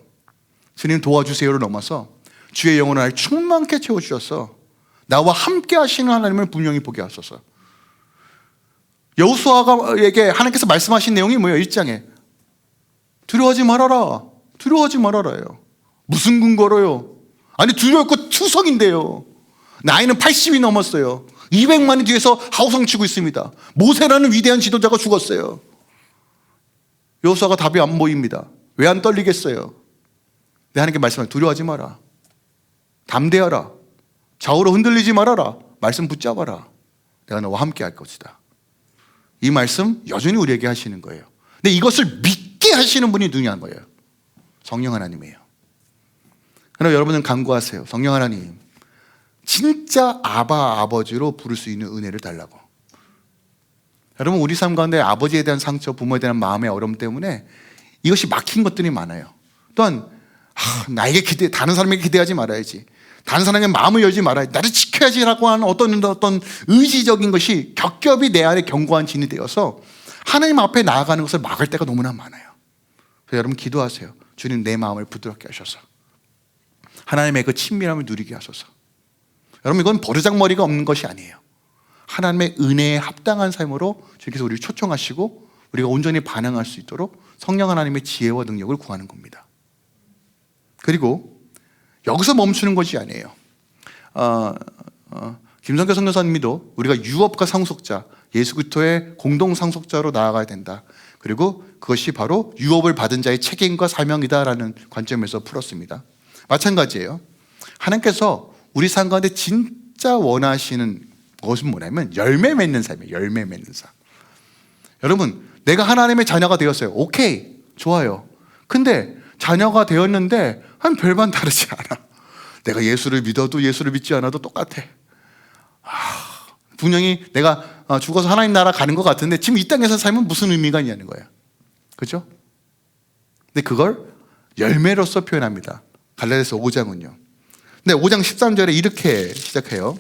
주님 도와주세요를 넘어서 주의 영혼을 날 충만케 채워주셔서 나와 함께 하시는 하나님을 분명히 보게 하소서. 여호수아에게 하나님께서 말씀하신 내용이 뭐예요? 1장에 두려워하지 말아라. 두려워하지 말아라요. 무슨 근거로요? 아니, 두려웠고 투성인데요. 나이는 80이 넘었어요. 200만이 뒤에서 하우성치고 있습니다. 모세라는 위대한 지도자가 죽었어요. 여호수아가 답이 안 보입니다. 왜 안 떨리겠어요? 내 하나님께 말씀하세요. 두려워하지 마라. 담대하라. 좌우로 흔들리지 말아라. 말씀 붙잡아라. 내가 너와 함께 할 것이다. 이 말씀 여전히 우리에게 하시는 거예요. 근데 이것을 믿게 하시는 분이 누구냐는 거예요. 성령 하나님이에요. 그러나 여러분은 간구하세요. 성령 하나님, 진짜 아버지로 부를 수 있는 은혜를 달라고. 여러분, 우리 삶 가운데 아버지에 대한 상처, 부모에 대한 마음의 어려움 때문에 이것이 막힌 것들이 많아요. 또한 나에게 다른 사람에게 기대하지 말아야지, 다른 사람에게 마음을 열지 말아야지, 나를 지켜야지라고 하는 어떤 의지적인 것이 겹겹이 내 안에 견고한 진이 되어서 하나님 앞에 나아가는 것을 막을 때가 너무나 많아요. 그래서 여러분 기도하세요. 주님, 내 마음을 부드럽게 하셔서 하나님의 그 친밀함을 누리게 하소서. 여러분, 이건 버르장머리가 없는 것이 아니에요. 하나님의 은혜에 합당한 삶으로 주님께서 우리를 초청하시고 우리가 온전히 반응할 수 있도록 성령 하나님의 지혜와 능력을 구하는 겁니다. 그리고 여기서 멈추는 것이 아니에요. 김성교 선교사님도 우리가 유업과 상속자, 예수 그리스도의 공동 상속자로 나아가야 된다. 그리고 그것이 바로 유업을 받은 자의 책임과 사명이다라는 관점에서 풀었습니다. 마찬가지예요. 하나님께서 우리 삶 가운데 진짜 원하시는 것은 뭐냐면 열매 맺는 삶이에요. 열매 맺는 삶. 여러분, 내가 하나님의 자녀가 되었어요. 오케이, 좋아요. 근데 자녀가 되었는데 한 별반 다르지 않아. 내가 예수를 믿어도 예수를 믿지 않아도 똑같아. 분명히 내가 죽어서 하나님 나라 가는 것 같은데 지금 이 땅에서 살면 무슨 의미가 있냐는 거예요. 그죠? 근데 그걸 열매로서 표현합니다. 갈라디아서 5장은요. 근데 5장 13절에 이렇게 시작해요.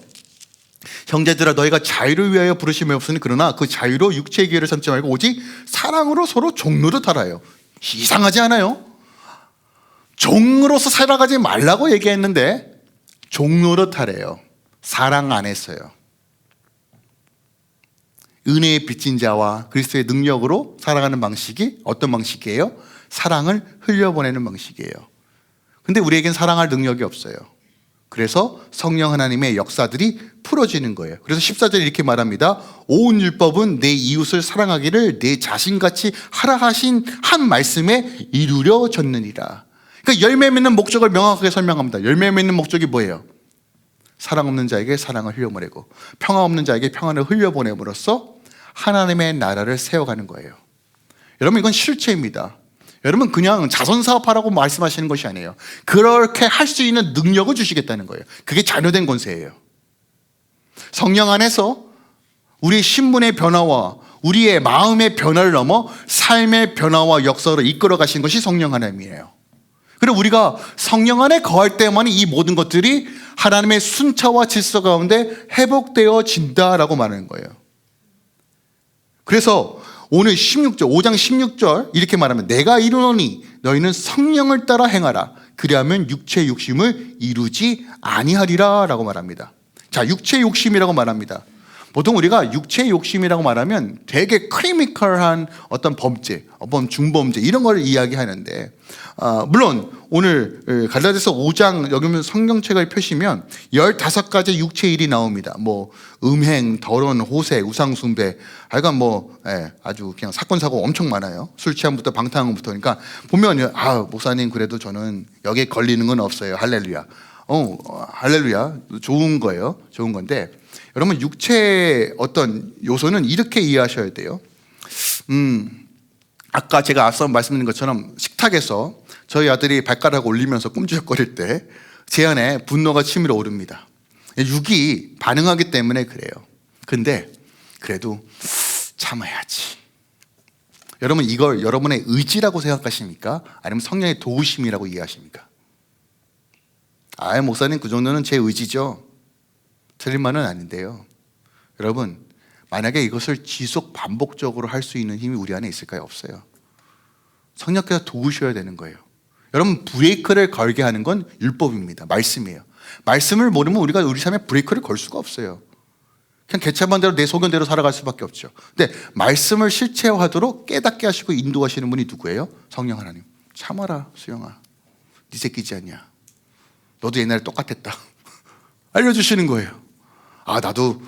형제들아, 너희가 자유를 위하여 부르심이 없으니 그러나 그 자유로 육체의 기회를 삼지 말고 오직 사랑으로 서로 종노릇 하라요. 이상하지 않아요? 종으로서 살아가지 말라고 얘기했는데 종노릇 하래요. 사랑 안에서요. 은혜의 빚진 자와 그리스도의 능력으로 살아가는 방식이 어떤 방식이에요? 사랑을 흘려보내는 방식이에요. 근데 우리에겐 사랑할 능력이 없어요. 그래서 성령 하나님의 역사들이 풀어지는 거예요. 그래서 14절에 이렇게 말합니다. 온 율법은 내 이웃을 사랑하기를 내 자신같이 하라 하신 한 말씀에 이루려졌느니라. 그러니까 열매 맺는 목적을 명확하게 설명합니다. 열매 맺는 목적이 뭐예요? 사랑 없는 자에게 사랑을 흘려보내고 평화 없는 자에게 평안을 흘려보냄으로써 하나님의 나라를 세워가는 거예요. 여러분, 이건 실체입니다. 여러분, 그냥 자선사업하라고 말씀하시는 것이 아니에요. 그렇게 할 수 있는 능력을 주시겠다는 거예요. 그게 자녀된 권세예요. 성령 안에서 우리의 신분의 변화와 우리의 마음의 변화를 넘어 삶의 변화와 역사로 이끌어 가신 것이 성령 하나님이에요. 그리고 우리가 성령 안에 거할 때만 이 모든 것들이 하나님의 순차와 질서 가운데 회복되어진다라고 말하는 거예요. 그래서 오늘 16절, 5장 16절 이렇게 말하면 내가 이르노니 너희는 성령을 따라 행하라. 그리하면 육체의 욕심을 이루지 아니하리라 라고 말합니다. 자, 육체의 욕심이라고 말합니다. 보통 우리가 육체의 욕심이라고 말하면 되게 크리미컬한 어떤 범죄, 중범죄 이런 걸 이야기하는데 물론 오늘 갈라디아서 5장 여기 보면 성경책을 펴시면 15가지 육체의 일이 나옵니다. 뭐 음행, 더러운 호색, 우상숭배, 하여간 아주 그냥 사건 사고 엄청 많아요. 술 취함부터 방탕함부터. 그러니까 보면 목사님 그래도 저는 여기에 걸리는 건 없어요. 할렐루야. 할렐루야. 좋은 거예요. 좋은 건데 여러분, 육체의 어떤 요소는 이렇게 이해하셔야 돼요. 아까 제가 앞서 말씀드린 것처럼 식탁에서 저희 아들이 발가락 올리면서 꼼지락거릴 때 제 안에 분노가 치밀어 오릅니다. 육이 반응하기 때문에 그래요. 근데 그래도 참아야지. 여러분, 이걸 여러분의 의지라고 생각하십니까? 아니면 성령의 도우심이라고 이해하십니까? 목사님 그 정도는 제 의지죠. 틀린 말은 아닌데요. 여러분, 만약에 이것을 지속 반복적으로 할 수 있는 힘이 우리 안에 있을까요? 없어요. 성령께서 도우셔야 되는 거예요. 여러분, 브레이크를 걸게 하는 건 율법입니다. 말씀이에요. 말씀을 모르면 우리가 우리 삶에 브레이크를 걸 수가 없어요. 그냥 개차반 대로 내 소견대로 살아갈 수밖에 없죠. 근데 말씀을 실체화하도록 깨닫게 하시고 인도하시는 분이 누구예요? 성령 하나님. 참아라, 수영아. 네 새끼지 않냐? 너도 옛날에 똑같았다. 알려주시는 거예요. 나도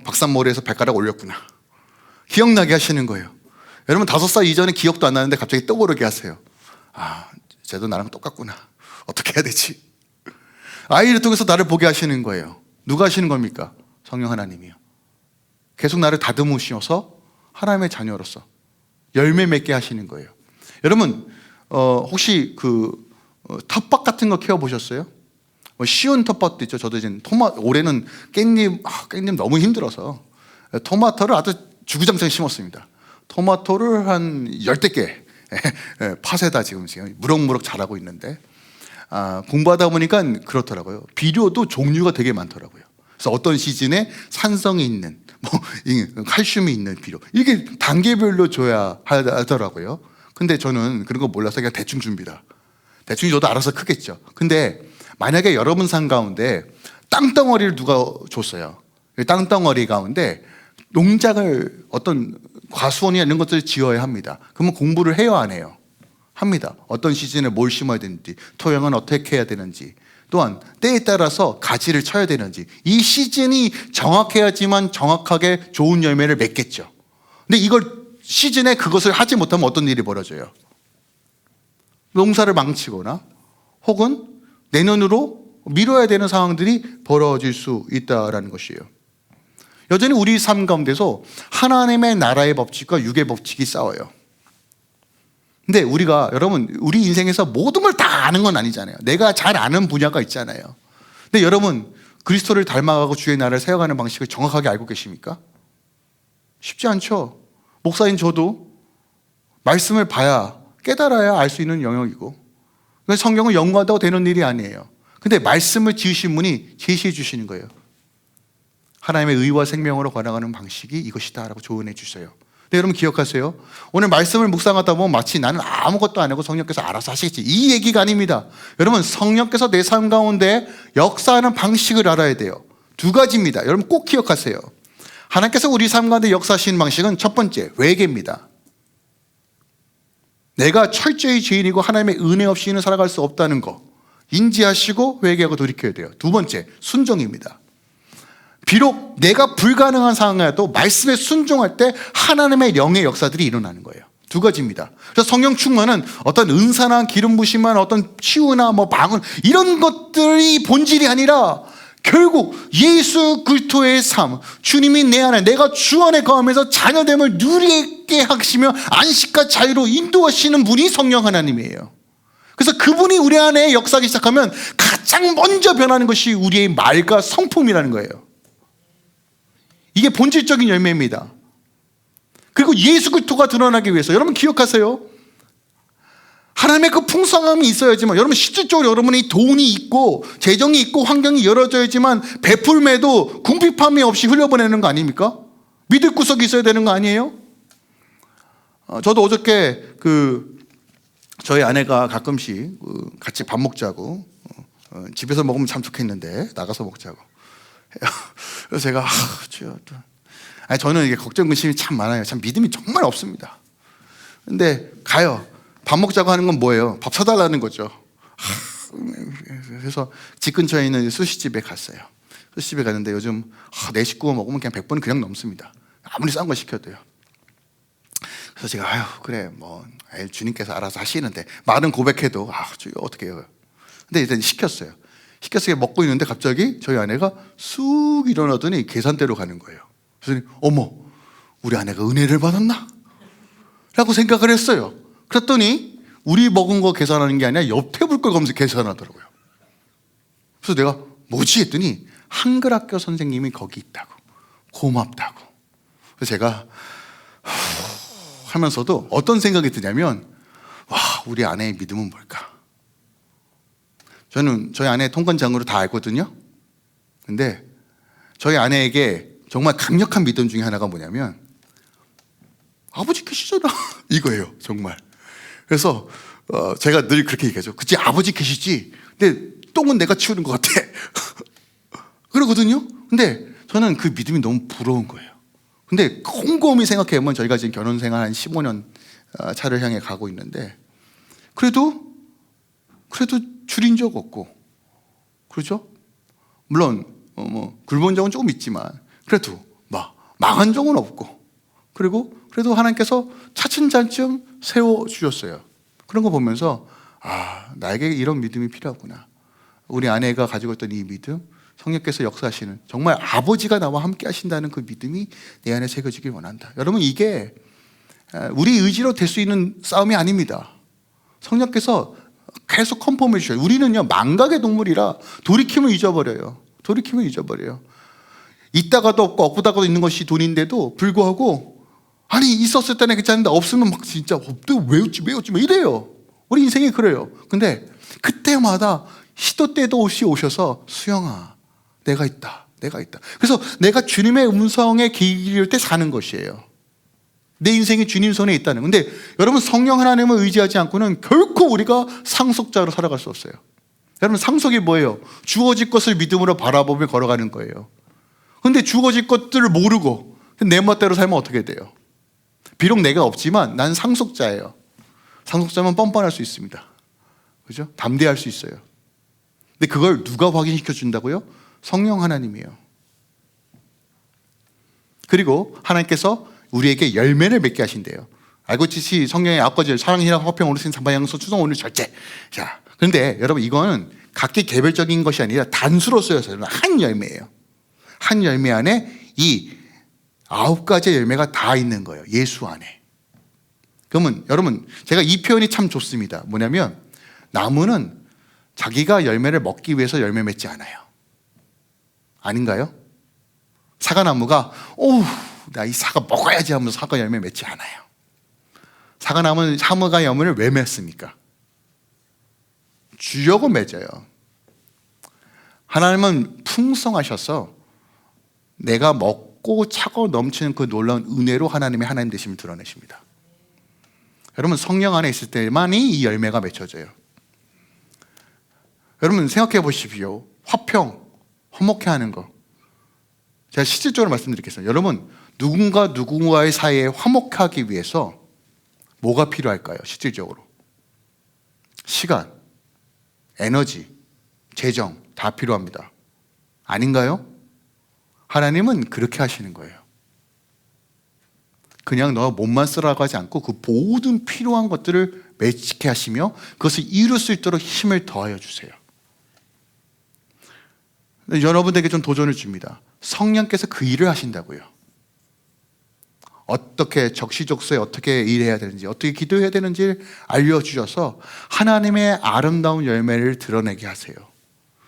박산머리에서 발가락 올렸구나. 기억나게 하시는 거예요. 여러분, 5살 이전에 기억도 안 나는데 갑자기 떠오르게 하세요. 쟤도 나랑 똑같구나. 어떻게 해야 되지? 아이를 통해서 나를 보게 하시는 거예요. 누가 하시는 겁니까? 성령 하나님이요. 계속 나를 다듬으셔서 하나님의 자녀로서 열매 맺게 하시는 거예요. 여러분, 혹시 텃밭 같은 거 키워보셨어요? 쉬운 텃밭도 있죠. 저도 이제 올해는 깻잎 너무 힘들어서 토마토를 아주 주구장창 심었습니다. 토마토를 한 10개 팥에다 지금 무럭무럭 자라고 있는데 공부하다 보니까 그렇더라고요. 비료도 종류가 되게 많더라고요. 그래서 어떤 시즌에 산성이 있는 칼슘이 있는 비료 이게 단계별로 줘야 하더라고요. 근데 저는 그런 거 몰라서 그냥 대충 줍니다. 대충 줘도 알아서 크겠죠. 근데 만약에 여러분 산 가운데 땅덩어리를 누가 줬어요. 땅덩어리 가운데 농장을 어떤 과수원이나 이런 것들을 지어야 합니다. 그러면 공부를 해요, 안 해요? 합니다. 어떤 시즌에 뭘 심어야 되는지, 토양은 어떻게 해야 되는지, 또한 때에 따라서 가지를 쳐야 되는지, 이 시즌이 정확해야지만 정확하게 좋은 열매를 맺겠죠. 근데 이걸 시즌에 그것을 하지 못하면 어떤 일이 벌어져요? 농사를 망치거나 혹은 내년으로 미뤄야 되는 상황들이 벌어질 수 있다는 것이에요. 여전히 우리 삶 가운데서 하나님의 나라의 법칙과 육의 법칙이 싸워요. 근데 우리가, 여러분, 우리 인생에서 모든 걸 다 아는 건 아니잖아요. 내가 잘 아는 분야가 있잖아요. 근데 여러분, 그리스도를 닮아가고 주의 나라를 세워가는 방식을 정확하게 알고 계십니까? 쉽지 않죠. 목사인 저도 말씀을 봐야, 깨달아야 알 수 있는 영역이고, 성경을 연구한다고 되는 일이 아니에요. 근데 말씀을 지으신 분이 제시해 주시는 거예요. 하나님의 의와 생명으로 걸어가는 방식이 이것이다 라고 조언해 주세요. 네, 여러분 기억하세요. 오늘 말씀을 묵상하다 보면 마치 나는 아무것도 안 하고 성령께서 알아서 하시겠지, 이 얘기가 아닙니다. 여러분, 성령께서 내 삶 가운데 역사하는 방식을 알아야 돼요. 두 가지입니다. 여러분 꼭 기억하세요. 하나님께서 우리 삶 가운데 역사하시는 방식은 첫 번째, 회개입니다. 내가 철저히 죄인이고 하나님의 은혜 없이는 살아갈 수 없다는 거 인지하시고 회개하고 돌이켜야 돼요. 두 번째, 순종입니다. 비록 내가 불가능한 상황이라도 말씀에 순종할 때 하나님의 영의 역사들이 일어나는 거예요. 두 가지입니다. 그래서 성령 충만은 어떤 은사나 기름 부심만, 어떤 치유나 방언, 이런 것들이 본질이 아니라 결국 예수 그리스도의 삶, 주님이 내 안에, 내가 주 안에 거하면서 자녀됨을 누리게 하시며 안식과 자유로 인도하시는 분이 성령 하나님이에요. 그래서 그분이 우리 안에 역사하기 시작하면 가장 먼저 변하는 것이 우리의 말과 성품이라는 거예요. 이게 본질적인 열매입니다. 그리고 예수 그리스도가 드러나기 위해서, 여러분 기억하세요. 하나님의 그 풍성함이 있어야지만, 여러분 실질적으로 여러분이 돈이 있고 재정이 있고 환경이 열어져야지만 베풀매도 궁핍함이 없이 흘려보내는 거 아닙니까? 믿을 구석이 있어야 되는 거 아니에요? 저도 어저께 저희 아내가 가끔씩 같이 밥 먹자고, 집에서 먹으면 참 좋겠는데 나가서 먹자고. 그래서 제가 저는 이게 걱정 근심이 참 많아요. 참 믿음이 정말 없습니다. 근데 가요. 밥 먹자고 하는 건 뭐예요? 밥 사달라는 거죠. 그래서 집 근처에 있는 스시집에 갔어요. 스시집에 갔는데 요즘 내 식구가 먹으면 그냥 100번 그냥 넘습니다. 아무리 싼 거 시켜도요. 그래서 제가 그래 주님께서 알아서 하시는데, 말은 고백해도 어떻게 해요. 근데 일단 시켰어요. 시켜서 먹고 있는데 갑자기 저희 아내가 쑥 일어나더니 계산대로 가는 거예요. 그래서 어머, 우리 아내가 은혜를 받았나? 라고 생각을 했어요. 그랬더니 우리 먹은 거 계산하는 게 아니라 옆 테이블 걸 검색 계산하더라고요. 그래서 내가 뭐지 했더니 한글학교 선생님이 거기 있다고, 고맙다고. 그래서 제가 하면서도 어떤 생각이 드냐면, 우리 아내의 믿음은 뭘까? 저는 저희 아내 통관장으로 다 알거든요. 근데 저희 아내에게 정말 강력한 믿음 중에 하나가 뭐냐면, 아버지 계시잖아 이거예요, 정말. 그래서 제가 늘 그렇게 얘기하죠. 그치, 아버지 계시지, 근데 똥은 내가 치우는 것 같아 그러거든요. 근데 저는 그 믿음이 너무 부러운 거예요. 근데 곰곰이 생각해보면 저희가 지금 결혼 생활 한 15년 차를 향해 가고 있는데, 그래도 줄인 적 없고, 그렇죠? 물론 굴본 적은 조금 있지만 그래도 망한 적은 없고, 그래도 하나님께서 차츰차츰 세워주셨어요. 그런 거 보면서 나에게 이런 믿음이 필요하구나. 우리 아내가 가지고 있던 이 믿음, 성령께서 역사하시는, 정말 아버지가 나와 함께 하신다는 그 믿음이 내 안에 새겨지길 원한다. 여러분, 이게 우리 의지로 될 수 있는 싸움이 아닙니다. 성령께서 계속 컨펌해 주셔요. 우리는요, 망각의 동물이라 돌이킴을 잊어버려요. 있다가도 없고 없다가도 있는 것이 돈인데도 불구하고, 있었을 때는 괜찮은데 없으면 진짜 없대, 왜 웃지 이래요. 우리 인생이 그래요. 근데 그때마다 시도 때도 없이 오셔서, 수영아, 내가 있다. 그래서 내가 주님의 음성에 귀 기울일 때 사는 것이에요. 내 인생이 주님 손에 있다는. 근데 여러분, 성령 하나님을 의지하지 않고는 결코 우리가 상속자로 살아갈 수 없어요. 여러분, 상속이 뭐예요? 주어질 것을 믿음으로 바라보며 걸어가는 거예요. 근데 주어질 것들을 모르고 내 멋대로 살면 어떻게 돼요? 비록 내가 없지만 난 상속자예요. 상속자면 뻔뻔할 수 있습니다. 그죠? 담대할 수 있어요. 근데 그걸 누가 확인시켜 준다고요? 성령 하나님이에요. 그리고 하나님께서 우리에게 열매를 맺게 하신대요. 알고 있듯이 성령의 9가지 사랑, 희락, 화평, 온유신, 담화, 양서, 추성, 온유, 절제. 자, 그런데 여러분 이거는 각기 개별적인 것이 아니라 단수로 쓰여서 한 열매예요. 한 열매 안에 이 9가지 열매가 다 있는 거예요. 예수 안에. 그러면 여러분 제가 이 표현이 참 좋습니다. 뭐냐면 나무는 자기가 열매를 먹기 위해서 열매 맺지 않아요. 아닌가요? 사과나무가 나 이 사과 먹어야지 하면서 사과 열매 맺지 않아요. 사과나무는 사과 열매를 왜 맺습니까? 주려고 맺어요. 하나님은 풍성하셔서 내가 먹고 차고 넘치는 그 놀라운 은혜로 하나님의 하나님 되심을 드러내십니다. 여러분 성령 안에 있을 때만이 이 열매가 맺혀져요. 여러분 생각해 보십시오. 화평, 화목해하는 거. 제가 실질적으로 말씀드리겠습니다. 여러분 누군가의 사이에 화목하기 위해서 뭐가 필요할까요? 실질적으로 시간, 에너지, 재정 다 필요합니다. 아닌가요? 하나님은 그렇게 하시는 거예요. 그냥 너가 몸만 쓰라고 하지 않고 그 모든 필요한 것들을 맺게 하시며 그것을 이룰 수 있도록 힘을 더하여 주세요. 여러분들에게 좀 도전을 줍니다. 성령께서 그 일을 하신다고요. 어떻게 적시적소에 어떻게 일해야 되는지 어떻게 기도해야 되는지 알려주셔서 하나님의 아름다운 열매를 드러내게 하세요.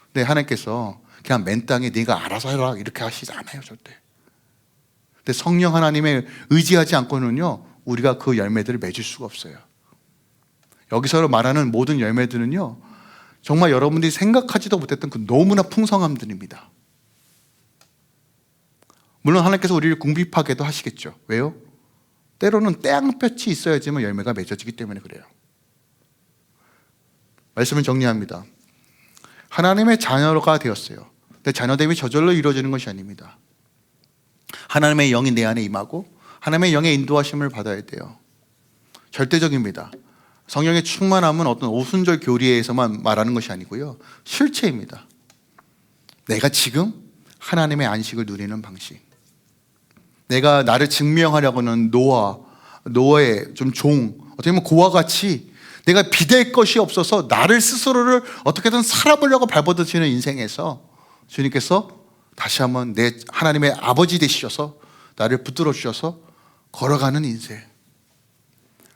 근데 하나님께서 그냥 맨 땅에 네가 알아서 해라 이렇게 하시지 않아요. 절대. 근데 성령 하나님에 의지하지 않고는요 우리가 그 열매들을 맺을 수가 없어요. 여기서 말하는 모든 열매들은요 정말 여러분들이 생각하지도 못했던 그 너무나 풍성함들입니다. 물론 하나님께서 우리를 궁핍하게도 하시겠죠. 왜요? 때로는 땡볕이 있어야지만 열매가 맺어지기 때문에 그래요. 말씀을 정리합니다. 하나님의 자녀가 되었어요. 근데 자녀됨이 저절로 이루어지는 것이 아닙니다. 하나님의 영이 내 안에 임하고 하나님의 영의 인도하심을 받아야 돼요. 절대적입니다. 성령의 충만함은 어떤 오순절 교리에서만 말하는 것이 아니고요. 실체입니다. 내가 지금 하나님의 안식을 누리는 방식. 내가 나를 증명하려고는 노아의 좀 종, 어떻게 보면 고와 같이 내가 비댈 것이 없어서 나를 스스로를 어떻게든 살아보려고 발버둥치는 인생에서 주님께서 다시 한번 내 하나님의 아버지 되시셔서 나를 붙들어 주셔서 걸어가는 인생.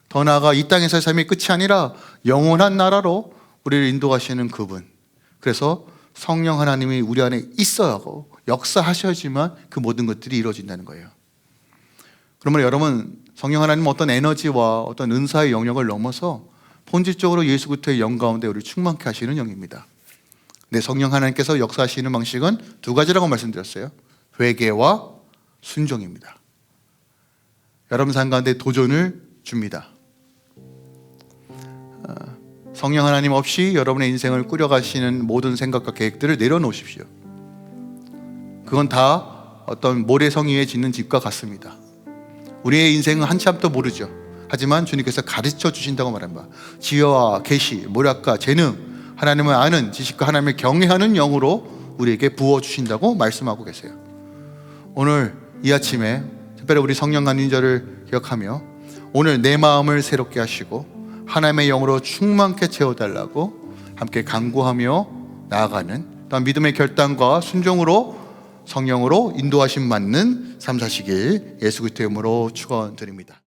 더 나아가 이 땅에서의 삶이 끝이 아니라 영원한 나라로 우리를 인도하시는 그분. 그래서 성령 하나님이 우리 안에 있어야 하고 역사하셔야지만 그 모든 것들이 이루어진다는 거예요. 그러면 여러분 성령 하나님은 어떤 에너지와 어떤 은사의 영역을 넘어서 본질적으로 예수 그리스도의 영 가운데 우리를 충만케 하시는 영입니다. 근데 성령 하나님께서 역사하시는 방식은 2가지라고 말씀드렸어요. 회개와 순종입니다. 여러분 삶 가운데 도전을 줍니다. 성령 하나님 없이 여러분의 인생을 꾸려가시는 모든 생각과 계획들을 내려놓으십시오. 그건 다 어떤 모래성 위에 짓는 집과 같습니다. 우리의 인생은 한참도 모르죠. 하지만 주님께서 가르쳐 주신다고 말합니다. 지혜와 계시, 모략과 재능, 하나님을 아는 지식과 하나님을 경외하는 영으로 우리에게 부어주신다고 말씀하고 계세요. 오늘 이 아침에 특별히 우리 성령 간인절을 기억하며 오늘 내 마음을 새롭게 하시고 하나님의 영으로 충만케 채워달라고 함께 간구하며 나아가는 또한 믿음의 결단과 순종으로 성령으로 인도하심 받는 삶 사시길 예수 그리스도의 이름으로 축원드립니다.